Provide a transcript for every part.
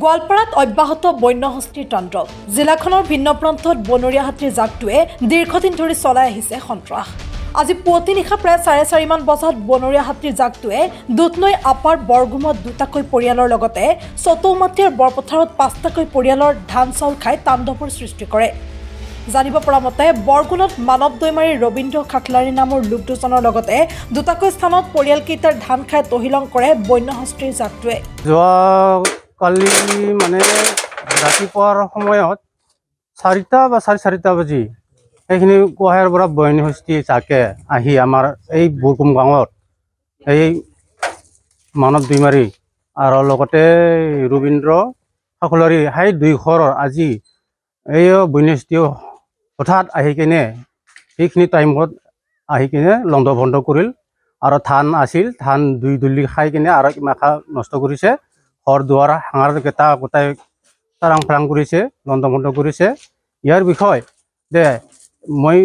গোৱালপাৰাত অব্যাহত বন্যহস্তীৰ তাণ্ডৱ জিলাখনৰ ভিন্ন প্ৰান্তত বনৰীয়া হাতীৰ জাকটোৱে দীৰ্ঘদিন ধৰি চলাই আহিছে সন্ত্ৰাস। আজি পুৱতি নিশা প্ৰায় 4:30 মান বজাত বনৰীয়া হাতীৰ জাকটোৱে দুধনৈ আপাৰ বৰগুমত দুটাকৈ পৰিয়ালৰ লগতে চতৌমাটিৰ বৰপথাৰত 5টাকৈ পৰিয়ালৰ ধান চাউল খাই তাণ্ডৱৰ সৃষ্টি কৰে। জানিব পৰা মতে বৰগুণত মানৱ দৈমাৰী ৰবীন্দ্ৰ খাখলাৰী নামৰ লোক দুজনৰ লগতে দুটাকৈ স্থানত পৰিয়ালকেইটাৰ ধান খাই তহিলং কৰে বন্যহস্তীৰ জাকটোৱে। কালি মানে ৰাতিপুৱাৰ সময়ত 4টা বা 4:30 বাজি এইখিনি কোহাৰ পৰা বন্যহস্তী জাকে আহি আমাৰ এই বৰগুম গাঁৱত এই মানৱ দৈমাৰী আৰু লগতে ৰবীন্দ্ৰ খাখলাৰী হাই দুই ঘৰৰ আজি এই বন্যহস্তী হঠাৎ আহি কিনে এইখিনি টাইমত আহি কিনে লণ্ড ভণ্ড কৰিল আৰু ধান আছিল, ধান দুই দুলি খাই কিনে আৰু মাখা নষ্ট কৰিছে। ঘৰ দুৱাৰ হাঙাৰ কেইটা গোটাই তাৰাং ফাৰাং কৰিছে, লণ্ড ভণ্ড কৰিছে। ইয়াৰ বিষয় যে মই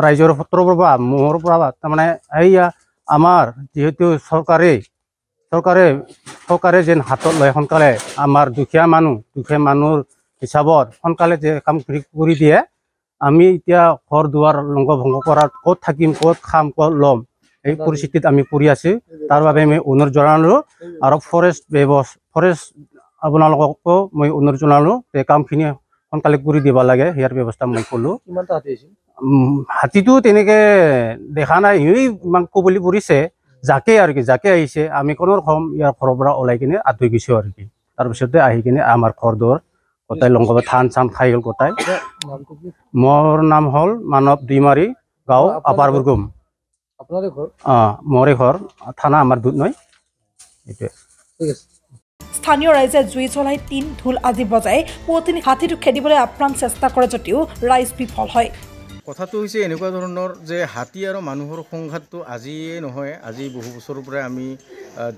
ৰাইজৰ পত্ৰৰ পৰা মোৰ পৰা তাৰমানে এইয়া আমাৰ যিহেতু চৰকাৰে যেন হাতত লয় সোনকালে আমাৰ দুখীয়া মানুহৰ হিচাপত সোনকালে যে কাম কৰি দিয়ে। আমি এতিয়া ঘৰ দুৱাৰ লংঘ ভংগ কৰাত ক'ত থাকিম, ক'ত খাম, ক'ত ল'ম এই পৰিস্থিতিত আমি পৰি আছো। তাৰ বাবে আমি অনুৰোধ জনালো আৰু ফৰেষ্ট আপোনালোককো মই অনুৰোধ জনালো যে কামখিনি সোনকালে কৰি দিব লাগে, ইয়াৰ ব্যৱস্থা মই ক'লো। হাতীটো তেনেকে দেখা নাই, ইমান কবলি পৰিছে জাকে আৰু কি জাকে আহিছে। আমি কোনো ৰকম ইয়াৰ ঘৰৰ পৰা ওলাই কিনে আঁতৰি গৈছো আৰু কি। তাৰপিছতে আহি কিনে আমাৰ ঘৰ দুৱাৰ গোটাই লংঘ ধান চান খাই গ'ল গোটাই। মোৰ নাম হ'ল মানৱ দৈমাৰী, গাঁও আপাৰ বৰগুম। মোৰে ঘৰ থানা আমাৰ দুধনৈ। এইটোৱে। স্থানীয় ৰাইজে জুই জ্বলাই টিন ঢোল আদি বজাই পুৱতি হাতীটো খেদিবলৈ আপ্ৰাণ চেষ্টা কৰে যদিও ৰাইজ বিফল হয়। কথাটো হৈছে এনেকুৱা ধৰণৰ যে হাতী আৰু মানুহৰ সংঘাতটো আজিয়ে নহয়, আজি বহু বছৰৰ পৰাই আমি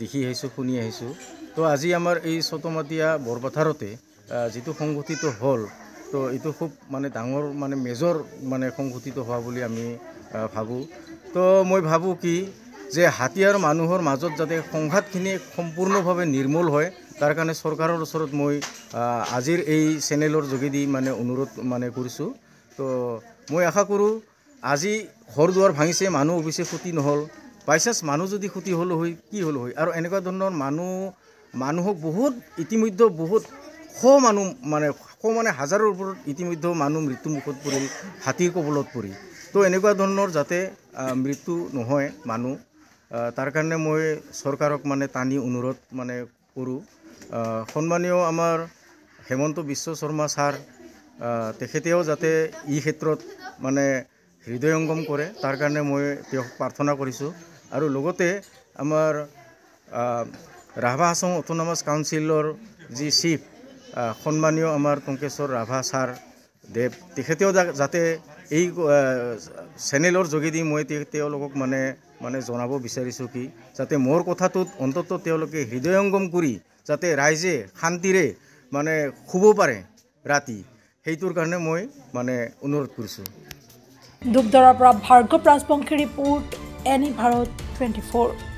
দেখি আহিছোঁ, শুনি আহিছোঁ। তো আজি আমাৰ এই চতমাটীয়া বৰপথাৰতে যিটো সংঘটিত হ'ল, তো এইটো খুব মানে ডাঙৰ মানে মেজৰ মানে সংঘটিত হোৱা বুলি আমি ভাবোঁ। তো মই ভাবোঁ কি যে হাতী আৰু মানুহৰ মাজত যাতে সংঘাতখিনি সম্পূৰ্ণভাৱে নিৰ্মূল হয়, তাৰ কাৰণে চৰকাৰৰ ওচৰত মই আজিৰ এই চেনেলৰ যোগেদি মানে অনুৰোধ মানে কৰিছোঁ। তো মই আশা কৰোঁ আজি ঘৰ দুৱাৰ ভাঙিছে, মানুহ অৱশ্যে ক্ষতি নহ'ল, বাইচান্স মানুহ যদি ক্ষতি হ'ল হয় কি হ'ল হয়। আৰু এনেকুৱা ধৰণৰ মানুহক বহুত ইতিমধ্যে বহুত মানে হাজাৰৰ ওপৰত ইতিমধ্যে মানুহ মৃত্যুমুখত পৰিল হাতীৰ কবলত পৰি। তো এনেকুৱা ধৰণৰ যাতে মৃত্যু নহয় মানুহ, তাৰ কাৰণে মই চৰকাৰক মানে টানি অনুৰোধ মানে কৰোঁ। সন্মানীয় আমাৰ হেমন্ত বিশ্ব শৰ্মা ছাৰ, তেখেতেও যাতে এই ক্ষেত্ৰত মানে হৃদয়ংগম কৰে, তাৰ কাৰণে মই তেওঁক প্ৰাৰ্থনা কৰিছোঁ। আৰু লগতে আমাৰ ৰাভা হাছং অট'নমাছ কাউন্সিলৰ যি চিফ সন্মানীয় আমাৰ টংকেশ্বৰ ৰাভা ছাৰ দেৱ, তেখেতেও যাতে এই চেনেলৰ যোগেদি মই তেওঁলোকক মানে জনাব বিচাৰিছোঁ কি যাতে মোৰ কথাটোত অন্ততঃ তেওঁলোকে হৃদয়ংগম কৰি যাতে ৰাইজে শান্তিৰে মানে শুব পাৰে ৰাতি, সেইটোৰ কাৰণে মই মানে অনুৰোধ কৰিছোঁ। দুগ্ধৰৰ পৰা ভাৰ্গৱ ৰাজবংশী ৰিপোৰ্ট, এনি ভাৰত 24।